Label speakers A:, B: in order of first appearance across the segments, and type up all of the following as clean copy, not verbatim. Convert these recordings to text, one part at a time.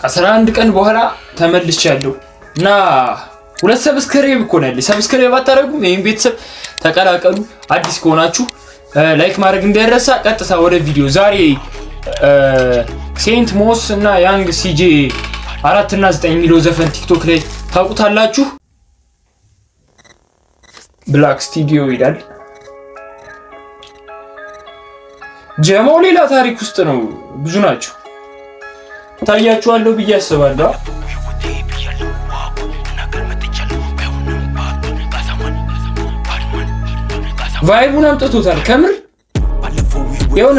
A: 11 ቀን በኋላ ተመልሻለሁ እና ሁለት ሰብስክራይብ እኮ ነው ያለኝ። ሰብስክራይብ አታደርጉም? ይሄን ቤተሰብ ተቀላቀሉ። አዲስ ከሆናችሁ ላይክ ማድረግ እንዳይረሳ። ቀጥታ ወደ ቪዲዮ። ዛሬ ሴንት ሞስ እና ያንግ ሲጄ 4 እና 9 የሚለው ዘፈን ቲክቶክ ላይ ታውቁታላችሁ። ብላክ ስቱዲዮ ይላል። ጀማው ሌላ ታሪክ ውስጥ ነው። ብዙ ናቸው። ታያችኋለሁ ብዬ አስባለሁ። ቫይቡን አምጥቶታል ከምር የሆነ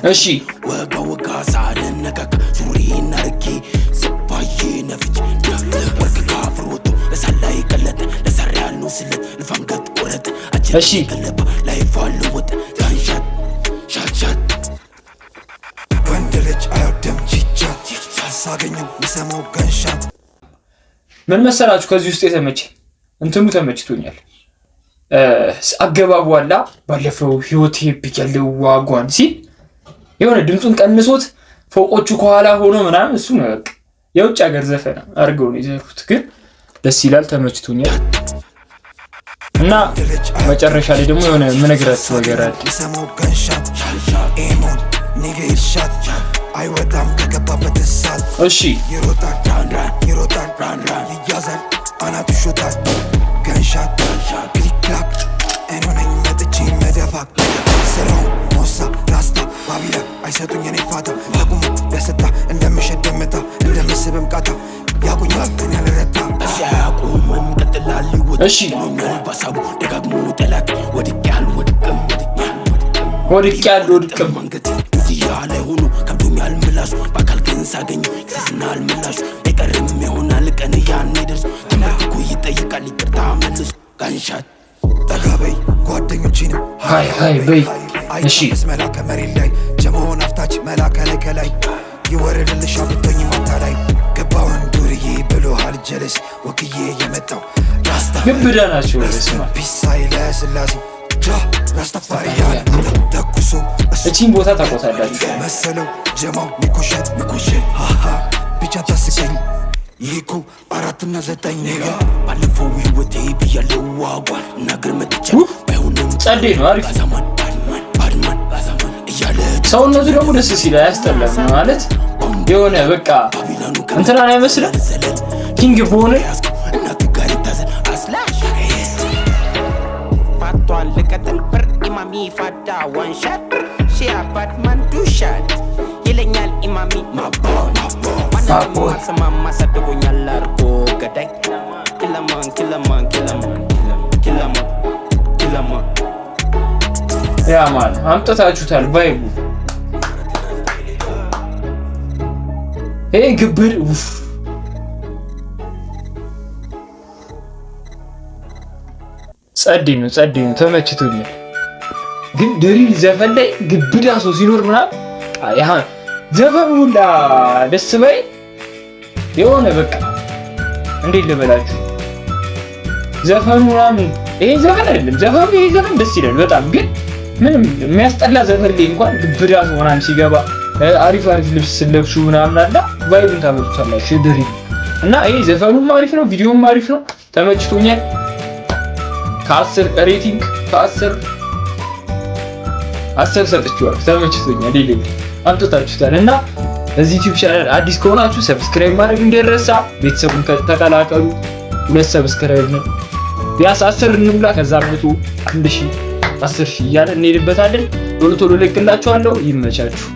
A: እሺ ወጋ ሳደነካ ሱሪና ርኪ ሰባዬ ነፍጭ ወርቅ ካፍሮቶ ለሳላይ ቀለጠ ለሰሪያል ነው ስለ ለፋንገት ቆረጠ እሺ ከለባ ላይ ፋሉ ወጥ ጋንሻት ሻቻት ወንደለች አይወደም ቺቻት ሳሳገኘው ለሰማው ጋንሻት ምን መሰላችሁ? ከዚህ ውስጥ የተመቸ እንትኑ ተመችቶኛል። አገባቡ አላ ባለፈው ህይወቴ ቢያለው ዋጓን ሲል የሆነ ድምጹን ቀንሶት ፎቆቹ ከኋላ ሆኖ ምናምን እሱ ነው በቃ የውጭ ሀገር ዘፈን አድርገው ነው የዘሩት። ግን ደስ ይላል፣ ተመችቶኛል። እና መጨረሻ ላይ ደግሞ የሆነ ምንግራችሁ ነገር አለ። እሺ አይሰጡኝ እኔ ፋታ ለቁም ደስታ እንደምሸደምታ እንደምስብም ቃታ ያቁኛል እኔ አልረታ ሲያቁምም ቀጥላል ይወጥ እሺ ባሳቡ ደጋግሞ ጠላት ወድቄያል ወድቅም መንገድ ያለ ሆኖ ከብዶኛል ምላሱ በአካል ግን ሳገኝ ስስናል ምላሹ አይቀርም ይሆናል ቀን ያኔ ደርስ ተመልኩ ይጠይቃል ይቅርታ መልሱ ጋንሻት ተጋበይ ጓደኞቼንም ሃይ በይ እሺ መላከ መሬት ላይ ጀማውን አፍታች መላከ ላይ ይወረድልሽ አብቶኝ ማታ ላይ ገባውን ዱርዬ ብሎሃል ጀለስ ወክዬ የመጣው ራስታ ግብዳ ናቸው ለስማ ቢሳይለ ስላሴ ጃ ራስታፋሪያ ተኩሶ እቺን ቦታ ታቆታላችሁ መሰለው ጀማው ሚኮሸት ሃሃ ብቻ ታስቀኝ ይኩ 4 እና 9 ኔጋ ባለፈው ህይወቴ ብያለው ዋጓል ነገር መጥቻ ባይሆንም ጸዴ ነው አሪፍ ሰውነቱ ደግሞ ደስ ሲል አያስጠላም ማለት የሆነ በቃ እንትና አይመስልም ኪንግ ቦን ፓቷን ለቀጥል በር ኢማሚ ፋዳ ዋንሻት ሺያባት ማንዱሻት ይለኛል ኢማሚ ማቦን ማሰማማ ሰደጎኛል አርጎ ገዳይ ኪለማን ያ ማን አምጥታችሁታል ቫይቡ ይሄ ግብር ጸዴ ነው ተመችቶኛል። ግን ድሪል ዘፈን ላይ ግብዳ ሰው ሲኖር ምናምን ያ ዘፈኑ ሁላ ደስ ባይ የሆነ በቃ እንዴት ልበላችሁ ዘፈኑ ምናምን ይሄ ዘፈን አይደለም ዘፈኑ ይሄ ዘፈን ደስ ይላል በጣም ግን ምንም የሚያስጠላ ዘፈን ላይ እንኳን ግብዳ ሰው ምናምን ሲገባ አሪፍ ልብስ ስለብሱ ምናምን አላ ቫይቡን ታመጡታላችሁ ድሪል እና ይሄ ዘፈኑም አሪፍ ነው ቪዲዮውም አሪፍ ነው ተመችቶኛል። ከ10 ሬቲንግ ከ10 ሰጥቼዋለሁ። ተመችቶኛል። ሌላ አምጥታችሁታል እና እዚህ ዩቲዩብ ቻናል አዲስ ከሆናችሁ ሰብስክራይብ ማድረግ እንዳይረሳ። ቤተሰቡን ተቀላቀሉ። 2 ሰብስክራይብ ነው ቢያንስ 10 እንሙላ። ከዛ 100 1000 እያለ እንሄድበታለን። ቶሎ ለቅላችኋለሁ። ይመቻችሁ።